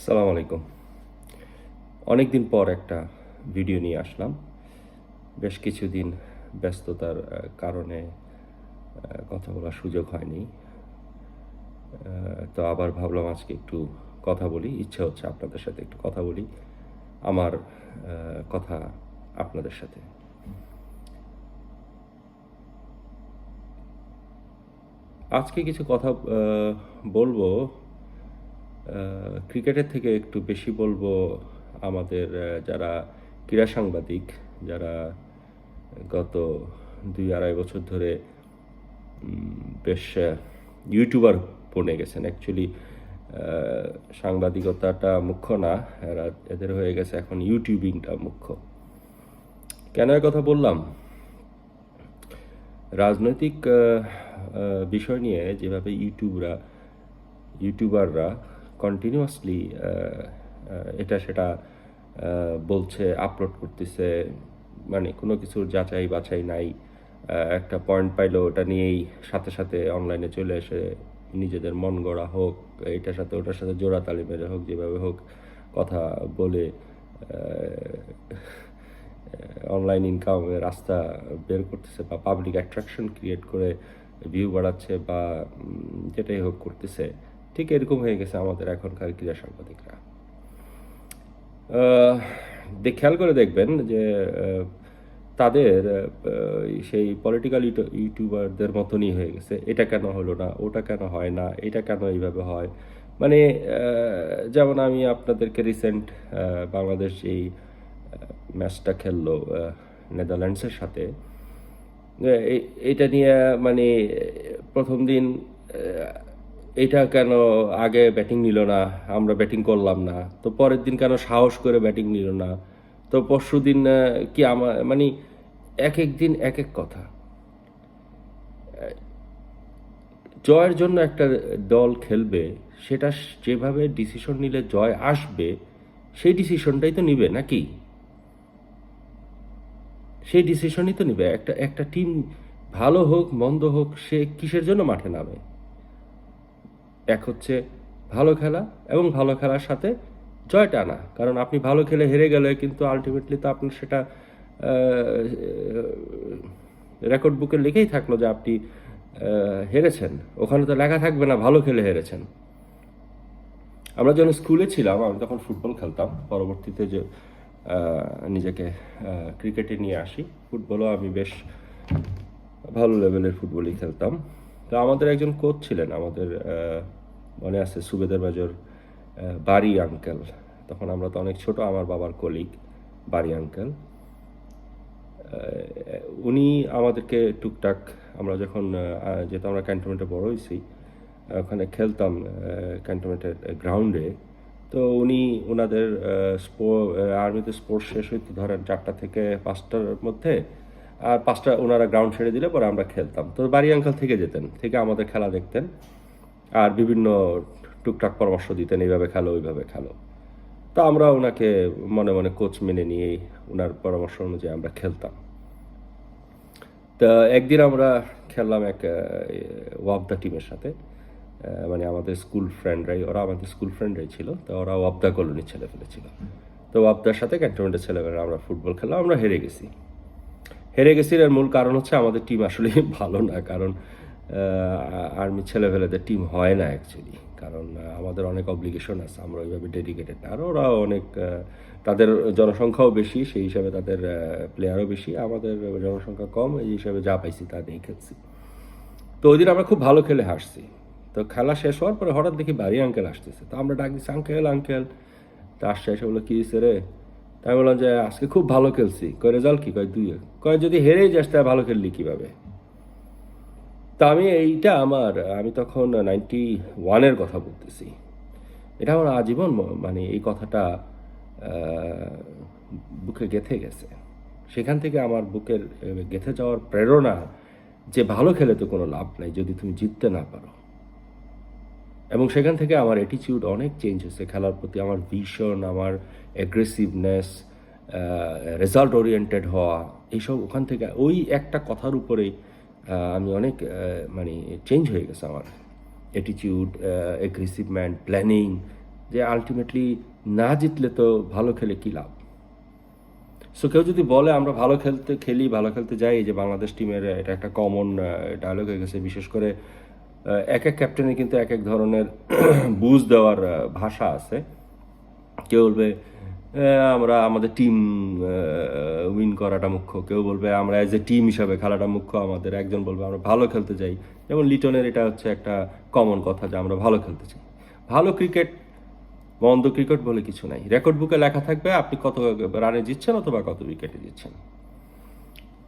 আসসালামু আলাইকুম। অনেক দিন পর একটা ভিডিও নিয়ে আসলাম। বেশ কিছুদিন ব্যস্ততার কারণে কথা বলার সুযোগ হয়নি। তো আবার ভাবলাম আজকে একটু কথা বলি। ইচ্ছে হচ্ছে আপনাদের সাথে একটু কথা বলি। আমার কথা আপনাদের সাথে। আজকে কিছু কথা বলবো। ক্রিকেটের থেকে একটু বেশি বলবো আমাদের যারা ক্রীড়া সাংবাদিক, যারা গত ২-২.৫ বছর ধরে বেশ ইউটিউবার বনে গেছেন। অ্যাকচুয়ালি সাংবাদিকতাটা মুখ্য না, এদের হয়ে গেছে এখন ইউটিউবিংটা মুখ্য। কেন এ কথা বললাম? রাজনৈতিক বিষয় নিয়ে যেভাবে ইউটিউবাররা কন্টিনিউয়াসলি এটা সেটা বলছে, আপলোড করতেছে, মানে কোনো কিছুর যাচাই বাছাই নাই। একটা পয়েন্ট পাইলো ওটা নিয়েই সাথে সাথে অনলাইনে চলে এসে নিজেদের মন গড়া হোক, এটার সাথে ওটার সাথে জোড়াতালি মেরে হোক, যেভাবে হোক কথা বলে অনলাইন ইনকামের রাস্তা বের করতেছে বা পাবলিক অ্যাট্রাকশন ক্রিয়েট করে ভিউ বাড়াচ্ছে বা যেটাই হোক করতেছে। ঠিক এরকম হয়ে গেছে আমাদের এখনকার ক্রীড়া সাংবাদিকরা। খেয়াল করে দেখবেন যে তাদের সেই পলিটিক্যাল ইউটিউবারদের মতনই হয়ে গেছে। এটা কেন হলো না, ওটা কেন হয় না, এটা কেন এইভাবে হয়। মানে যেমন আমি আপনাদেরকে রিসেন্ট বাংলাদেশ এই ম্যাচটা খেললো নেদারল্যান্ডসের সাথে, এটা নিয়ে মানে প্রথম দিন এটা কেন আগে ব্যাটিং নিল না, আমরা ব্যাটিং করলাম না, তো পরের দিন কেন সাহস করে ব্যাটিং নিল না, তো পরশু দিন কি আমার মানে এক এক দিন এক এক কথা। জয়ের জন্য একটা দল খেলবে, সেটা যেভাবে ডিসিশন নিলে জয় আসবে সেই ডিসিশনটাই তো নিবে নাকি? সেই ডিসিশনই তো নিবে। একটা একটা টিম ভালো হোক মন্দ হোক, সে কিসের জন্য মাঠে নামে? এক হচ্ছে ভালো খেলা এবং ভালো খেলার সাথে জয়টা আনা। কারণ আপনি ভালো খেলে হেরে গেলে কিন্তু আলটিমেটলি তো আপনার সেটা রেকর্ড বুকে লিখেই থাকলো যে আপনি হেরেছেন। ওখানে তো লেখা থাকবে না ভালো খেলে হেরেছেন। আমরা যখন স্কুলে ছিলাম, আমি তখন ফুটবল খেলতাম। পরবর্তীতে যে নিজেকে ক্রিকেটে নিয়ে আসি, ফুটবলও আমি বেশ ভালো লেভেলের ফুটবলই খেলতাম। তো আমাদের একজন কোচ ছিলেন, আমাদের মনে আছে, সুবেদার মেজর বারি আঙ্কেল। তখন আমরা তো অনেক ছোট, আমার বাবার কলিগ বারি আঙ্কেল। উনি আমাদেরকে টুকটাক, আমরা যখন যেহেতু আমরা ক্যান্টনমেন্টে বড় হয়েছি, ওখানে খেলতাম ক্যান্টনমেন্টের গ্রাউন্ডে। তো উনি ওনাদের আর্মিতে স্পোর্টস শেষ হইতে ধরেন 4টা থেকে 5টার মধ্যে, আর 5টা ওনারা গ্রাউন্ড ছেড়ে দিলে পরে আমরা খেলতাম। তো বাড়ি আঙ্কাল থেকে যেতেন, থেকে আমাদের খেলা দেখতেন আর বিভিন্ন টুকটাক পরামর্শ দিতেন, এইভাবে খেলো ওইভাবে খেলো। তো আমরা ওনাকে মনে মনে কোচ মেনে নিয়েই ওনার পরামর্শ অনুযায়ী আমরা খেলতাম। তা একদিন আমরা খেললাম এক ওয়াবদা টিমের সাথে। মানে আমাদের স্কুল ফ্রেন্ডরাই, ওরা আমাদের স্কুল ফ্রেন্ডরাই ছিল। তো ওরা ওয়াবদা কলোনির ছেলে ফেলেছিল। তো ওয়াবদার সাথে ক্যান্টনমেন্টের ছেলেমেয়েরা আমরা ফুটবল খেললাম, আমরা হেরে গেছি। এর মূল কারণ হচ্ছে আমাদের টিম আসলে ভালো না। কারণ আর্মি ছেলেফেলেদের টিম হয় না অ্যাকচুয়ালি। কারণ আমাদের অনেক অব্লিগেশন আছে, আমরা ওইভাবে ডেডিকেটেড না। আর ওরা অনেক তাদের জনসংখ্যাও বেশি, সেই হিসাবে তাদের প্লেয়ারও বেশি। আমাদের জনসংখ্যা কম, এই হিসাবে যা পাইছি তা নিয়েই খেলছি। তো ওই দিন আমরা খুব ভালো খেলে হারছি। তো খেলা শেষ হওয়ার পরে হঠাৎ দেখি বাড়ি আঙ্কেল আসতেছে। তো আমরা ডাক দিচ্ছি, আঙ্কেল আঙ্কেল। তা আসছে, এসে বললো, কী হয়েছে রে? তাই আমি বললাম যে আজকে খুব ভালো খেলছি। কয় রেজাল্ট কি? কয় 2। কয় যদি হেরেই যাস তাহলে ভালো খেললি কীভাবে? তা আমি তখন 91-এর কথা বলতেছি। এটা আমার আজীবন মানে এই কথাটা বুকে গেঁথে গেছে। সেখান থেকে আমার বুকের গেঁথে যাওয়ার প্রেরণা যে ভালো খেলে তো কোনো লাভ নাই যদি তুমি জিততে না পারো। এবং সেখান থেকে আমার অ্যাটিটিউড অনেক চেঞ্জ হয়েছে খেলার প্রতি। আমার ভিশন, আমার অ্যাগ্রেসিভনেস, রেজাল্ট ওরিয়েন্টেড হওয়া, এইসব ওখান থেকে ওই একটা কথার উপরেই আমি অনেক মানে চেঞ্জ হয়ে গেছে আমার অ্যাটিটিউড, অ্যাগ্রেসিভমেন্ট, প্ল্যানিং, যে আলটিমেটলি না জিতলে তো ভালো খেলে কী লাভ। সো কেউ যদি বলে আমরা ভালো খেলতে যাই, যে বাংলাদেশ টিমের এটা একটা কমন ডায়লগ হয়ে গেছে, বিশেষ করে এক এক ক্যাপ্টেনের কিন্তু এক এক ধরনের বুঝ দেওয়ার ভাষা আছে। কেউ বলবে আমরা আমাদের টিম উইন করাটা মুখ্য, কেউ বলবে আমরা অ্যাজ এ টিম হিসাবে খেলাটা মুখ্য আমাদের, একজন বলবে আমরা ভালো খেলতে চাই। যেমন লিটনের এটা হচ্ছে একটা কমন কথা যে আমরা ভালো খেলতে চাই। ভালো ক্রিকেট মন্দ ক্রিকেট বলে কিছু নাই, রেকর্ড বুকে লেখা থাকবে আপনি কত রানে জিতছেন অথবা কত উইকেটে জিতছেন।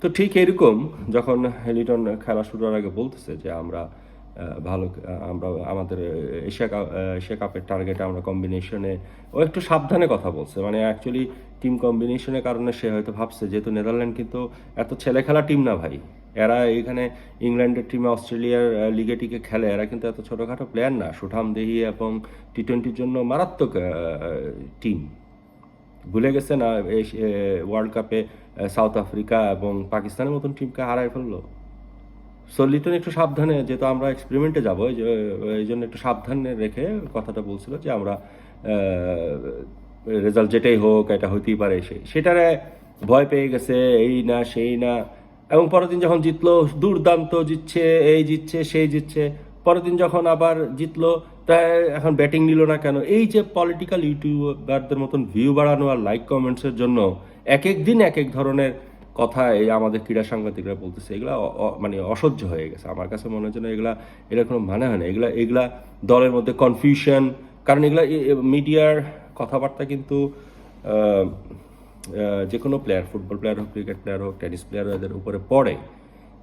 তো ঠিক এরকম যখন লিটন খেলা শুরুর আগে বলতেছে যে আমরা আমরা আমাদের এশিয়া কাপের টার্গেটে আমরা কম্বিনেশনে, ও একটু সাবধানে কথা বলছে, মানে অ্যাকচুয়ালি টিম কম্বিনেশনের কারণে সে হয়তো ভাবছে যেহেতু নেদারল্যান্ড কিন্তু এত ছেলে খেলা টিম না ভাই, এরা এখানে ইংল্যান্ডের টিমে অস্ট্রেলিয়ার লিগে টিকে খেলে, এরা কিন্তু এত ছোটোখাটো প্লেয়ার না, সুঠাম দেহি এবং টি-20 জন্য মারাত্মক টিম। ভুলে গেছে না ওয়ার্ল্ড কাপে সাউথ আফ্রিকা এবং পাকিস্তানের মতন টিমকে হারায় ফেললো। সো লিটন একটু সাবধানে, যেহেতু আমরা এক্সপেরিমেন্টে যাবো এই জন্য একটু সাবধানে রেখে কথাটা বলছিল যে আমরা রেজাল্ট যেটাই হোক এটা হইতেই পারে, সেটারে ভয় পেয়ে গেছে, এই না সেই না। এবং পরের দিন যখন জিতলো, দুর্দান্ত জিতছে, এই জিতছে সেই জিতছে, পরের দিন যখন আবার জিতলো তাই এখন ব্যাটিং নিল না কেন। এই যে পলিটিক্যাল ইউটিউবারদের মতন ভিউ বাড়ানো আর লাইক কমেন্টসের জন্য এক এক দিন এক এক ধরনের কথা এই আমাদের ক্রীড়া সাংবাদিকরা বলতেছে, এগুলা মানে অসহ্য হয়ে গেছে আমার কাছে মনে হচ্ছে না, এগুলা কোনো মানে হয় না। এগুলা দলের মধ্যে কনফিউশন, কারণ এগুলা মিডিয়ার কথাবার্তা কিন্তু যে কোনো প্লেয়ার, ফুটবল প্লেয়ার হোক, ক্রিকেট প্লেয়ার হোক, টেনিস প্লেয়ার এদের উপরে পড়ে।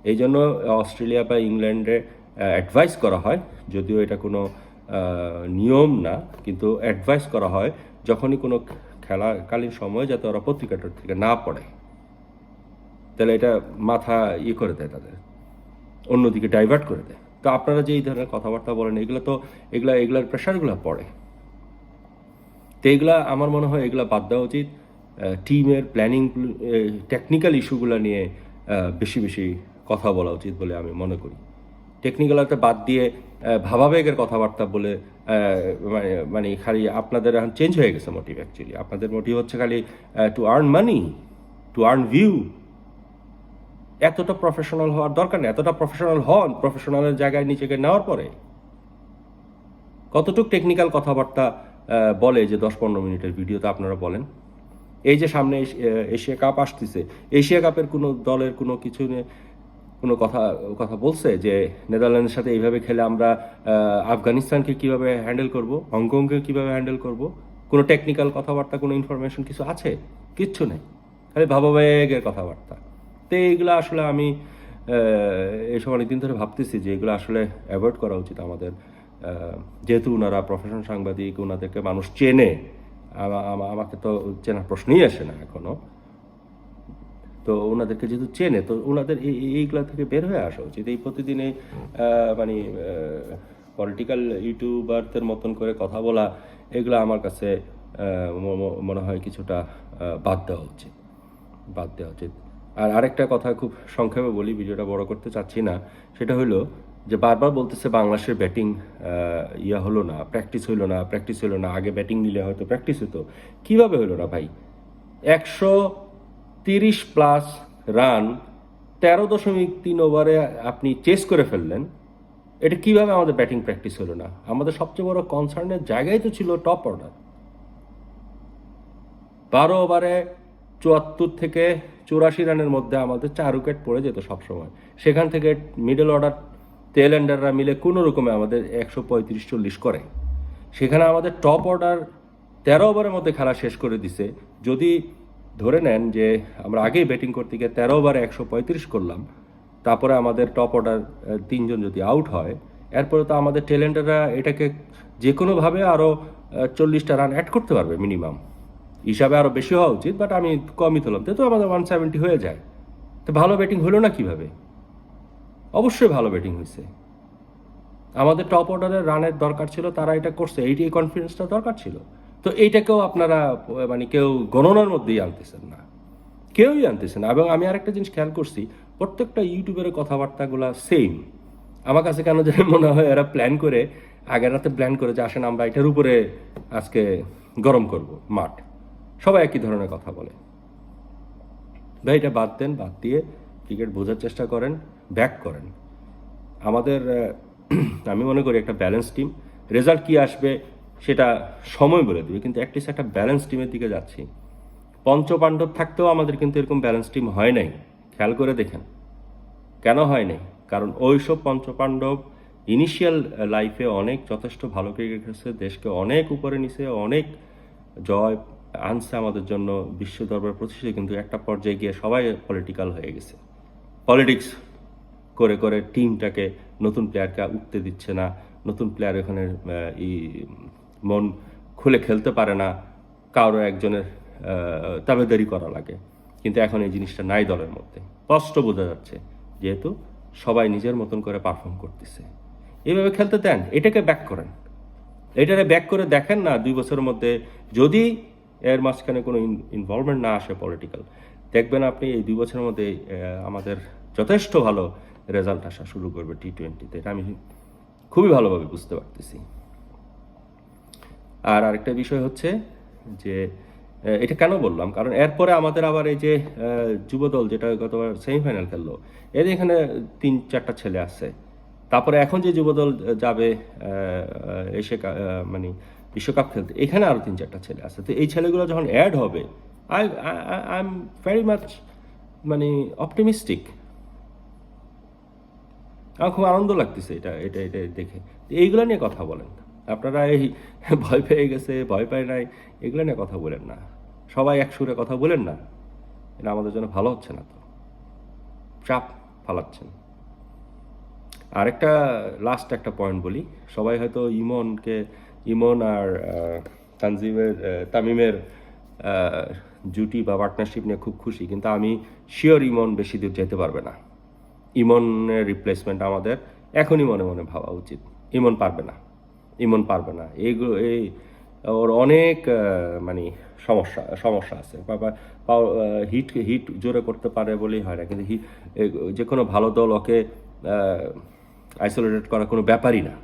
এই জন্য অস্ট্রেলিয়া বা ইংল্যান্ডে অ্যাডভাইস করা হয়, যদিও এটা কোনো নিয়ম না, কিন্তু অ্যাডভাইস করা হয় যখনই কোনো খেলাকালীন সময় যাতে ওরা পত্রিকাটার থেকে না পড়ে, তাহলে এটা মাথা করে দেয়, তাদের অন্যদিকে ডাইভার্ট করে দেয়। তো আপনারা যে এই ধরনের কথাবার্তা বলেন এগুলার প্রেশারগুলো পড়ে। তো এগুলা আমার মনে হয় এগুলা বাদ দেওয়া উচিত। টিমের প্ল্যানিং, টেকনিক্যাল ইস্যুগুলো নিয়ে বেশি বেশি কথা বলা উচিত বলে আমি মনে করি। টেকনিক্যালটা বাদ দিয়ে ভাবাবেগের কথাবার্তা বলে মানে খালি আপনাদের এখন চেঞ্জ হয়ে গেছে মোটিভ। অ্যাকচুয়ালি আপনাদের মোটিভ হচ্ছে খালি to earn money, to earn view. এতটা প্রফেশনাল হওয়ার দরকার নেই। এতটা প্রফেশনাল হন, প্রফেশনালের জায়গায় নিজেকে নেওয়ার পরে কতটুক টেকনিক্যাল কথাবার্তা বলে যে 10-15 মিনিটের ভিডিওতে আপনারা বলেন। এই যে সামনে এশিয়া কাপ আসতেছে, এশিয়া কাপের কোনো দলের কোনো কিছু নিয়ে কোনো কথা বলছে যে নেদারল্যান্ডের সাথে এইভাবে খেলে আমরা আফগানিস্তানকে কিভাবে হ্যান্ডেল করব, হংকংকে কিভাবে হ্যান্ডেল করব? কোনো টেকনিক্যাল কথাবার্তা, কোনো ইনফরমেশন কিছু আছে? কিচ্ছু নেই, খালি ভাবাবেগের কথাবার্তা। তো এইগুলো আসলে আমি এইসব অনেকদিন ধরে ভাবতেছি যে এগুলো আসলে অ্যাভয়েড করা উচিত আমাদের, যেহেতু ওনারা প্রফেশনাল সাংবাদিক, ওনাদেরকে মানুষ চেনে। আমাকে তো চেনার প্রশ্নই আসে না এখনও। তো ওনাদেরকে যেহেতু চেনে, তো ওনাদের এইগুলা থেকে বের হয়ে আসা উচিত। এই প্রতিদিনে মানে পলিটিক্যাল ইউটিউবারদের মতন করে কথা বলা, এগুলো আমার কাছে মনে হয় কিছুটা বাদ দেওয়া উচিত। আর আরেকটা কথা খুব সংক্ষেপে বলি, ভিডিওটা বড় করতে চাচ্ছি না। সেটা হলো যে বারবার বলতেছে বাংলাদেশের ব্যাটিং হলো না, প্র্যাকটিস হলো না। আগে ব্যাটিং নিলে হয়তো প্র্যাকটিস হতো। কীভাবে হলো না ভাই? 130+ রান 13.3 ওভারে আপনি চেস করে ফেললেন। এটা কিভাবে আমাদের ব্যাটিং প্র্যাকটিস হলো না? আমাদের সবচেয়ে বড় কনসার্নের জায়গায় তো ছিল টপ অর্ডার। 12 ওভারে 74 থেকে 84 রানের মধ্যে আমাদের 4 উইকেট পড়ে যেত সবসময়। সেখান থেকে মিডল অর্ডার টেল এন্ডাররা মিলে কোনো রকমে আমাদের 135-40 করে। সেখানে আমাদের টপ অর্ডার 13 ওভারের মধ্যে খেলা শেষ করে দিছে। যদি ধরে নেন যে আমরা আগেই ব্যাটিং করতে গিয়ে 13 ওভারে 135 করলাম, তারপরে আমাদের টপ অর্ডার 3 জন যদি আউট হয়, এরপরে তো আমাদের টেল এন্ডাররা এটাকে যে কোনোভাবে আরও 40টা রান অ্যাড করতে পারবে মিনিমাম। হিসাবে আরও বেশি হওয়া উচিত, বাট আমি কমই তুললাম, তো আমাদের 170 হয়ে যায়। তো ভালো ব্যাটিং হলো না কিভাবে? অবশ্যই ভালো ব্যাটিং হয়েছে। আমাদের টপ অর্ডারের রানের দরকার ছিল, তারা এটা করছে, এই কনফিডেন্সটা দরকার ছিল। তো এইটাকেও আপনারা মানে কেউ গণনার মধ্যেই আনতেছেন না, কেউই আনতেছেন না। এবং আমি আরেকটা জিনিস খেয়াল করছি, প্রত্যেকটা ইউটিউবের কথাবার্তাগুলো সেম। আমার কাছে কেন জানি মনে হয় এরা প্ল্যান করে আগের রাতে প্ল্যান করে যে আসেন আমরা এটার উপরে আজকে গরম করব মাঠ, সবাই একই ধরনের কথা বলে। ভাই এটা বাদ দেন, বাদ দিয়ে ক্রিকেট বোঝার চেষ্টা করেন, ব্যাক করেন। আমাদের আমি মনে করি একটা ব্যালেন্স টিম, রেজাল্ট কী আসবে সেটা সময় বলে দেবে, কিন্তু অ্যাটলিস্ট একটা ব্যালেন্স টিমের দিকে যাচ্ছি। পঞ্চপাণ্ডব থাকতেও আমাদের কিন্তু এরকম ব্যালেন্স টিম হয় নাই, খেয়াল করে দেখেন কেন হয় নাই। কারণ ওইসব পঞ্চপাণ্ডব ইনিশিয়াল লাইফে অনেক যথেষ্ট ভালো ক্রিকেট খেলছে, দেশকে অনেক উপরে নিছে, অনেক জয় আনছে আমাদের জন্য, বিশ্ব দরবার প্রতিষ্ঠিত, কিন্তু একটা পর্যায়ে গিয়ে সবাই পলিটিক্যাল হয়ে গেছে। পলিটিক্স করে করে টিমটাকে নতুন প্লেয়ারকে উঠতে দিচ্ছে না, নতুন প্লেয়ার এখানে মন খুলে খেলতে পারে না, কারো একজনের তাবেদারি করা লাগে। কিন্তু এখন এই জিনিসটা নাই দলের মধ্যে, স্পষ্ট বোঝা যাচ্ছে, যেহেতু সবাই নিজের মতন করে পারফর্ম করতেছে। এইভাবে খেলতে দেন, এটাকে ব্যাক করেন, এটারে ব্যাক করে দেখেন না 2 বছরের মধ্যে যদি এর মাঝখানে কোনো ইনভলভমেন্ট না আসে পলিটিক্যাল, দেখবেন আপনি এই 2 বছরের মধ্যে আমাদের যথেষ্ট ভালো রেজাল্ট আসা শুরু করবে T20-তে। এটা আমি খুবই ভালোভাবে বুঝতে পারতেছি। আর আরেকটা বিষয় হচ্ছে যে এটা কেন বললাম, কারণ এরপরে আমাদের আবার এই যে যুবদল যেটা গতবার সেমিফাইনাল খেললো, এদের এখানে 3-4টা ছেলে আছে। তারপরে এখন যে যুবদল যাবে মানে বিশ্বকাপ খেলতে, এখানে আরও 3-4টা ছেলে আছে। তো এই ছেলেগুলো যখন অ্যাড হবে, I I am very much মানে অপটিমিস্টিক। আমার খুব আনন্দ লাগতেছে এটা এটা এটা দেখে। এইগুলো নিয়ে কথা বলেন আপনারা। এই ভয় পেয়ে গেছে, ভয় পায় নাই, এগুলো নিয়ে কথা বলেন না। সবাই এক সুরে কথা বলেন না, এটা আমাদের জন্য ভালো হচ্ছে না। তো চাপ ফালাচ্ছেন। আরেকটা লাস্ট একটা পয়েন্ট বলি, সবাই হয়তো ইমন আর তামিমের জুটি বা পার্টনারশিপ নিয়ে খুব খুশি, কিন্তু আমি শিওর ইমন বেশি দূর যেতে পারবে না। ইমনের রিপ্লেসমেন্ট আমাদের এখনই মনে মনে ভাবা উচিত। ইমন পারবে না। এই ওর অনেক মানে সমস্যা আছে। হিট জোরে করতে পারে বলেই হয় না, কিন্তু যে কোনো ভালো দল ওকে আইসোলেটেড করা কোনো ব্যাপারই না।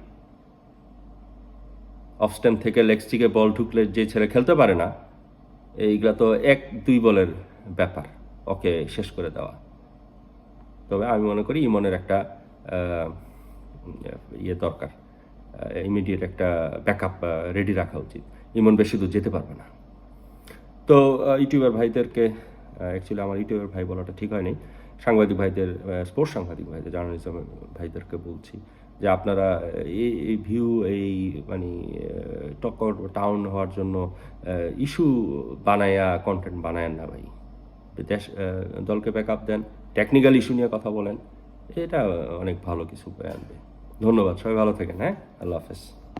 অফ স্ট্যাম্প থেকে লেগ স্টিকে বল ঢুকলে যে ছেলে খেলতে পারে না, এইগুলা তো 1-2 বলের ব্যাপার, ওকে শেষ করে দেওয়া। তবে আমি মনে করি ইমনের একটা দরকার, ইমিডিয়েট একটা ব্যাকআপ রেডি রাখা উচিত। ইমন বেশি দূর যেতে পারবে না। তো ইউটিউবার ভাইদেরকে, অ্যাকচুয়ালি আমার ইউটিউবার ভাই বলাটা ঠিক হয়নি, সাংবাদিক ভাইদের, স্পোর্টস সাংবাদিক ভাইদের, জার্নালিজম ভাইদেরকে বলছি যে আপনারা এই ভিউ, এই মানে টক টাউন হওয়ার জন্য ইস্যু বানায়া কন্টেন্ট বানায়েন না ভাই। দলকে ব্যাকআপ দেন, টেকনিক্যাল ইস্যু নিয়ে কথা বলেন, এটা অনেক ভালো কিছু বয়ে আনবে। ধন্যবাদ, সবাই ভালো থাকেন। হ্যাঁ, আল্লাহ হাফেজ।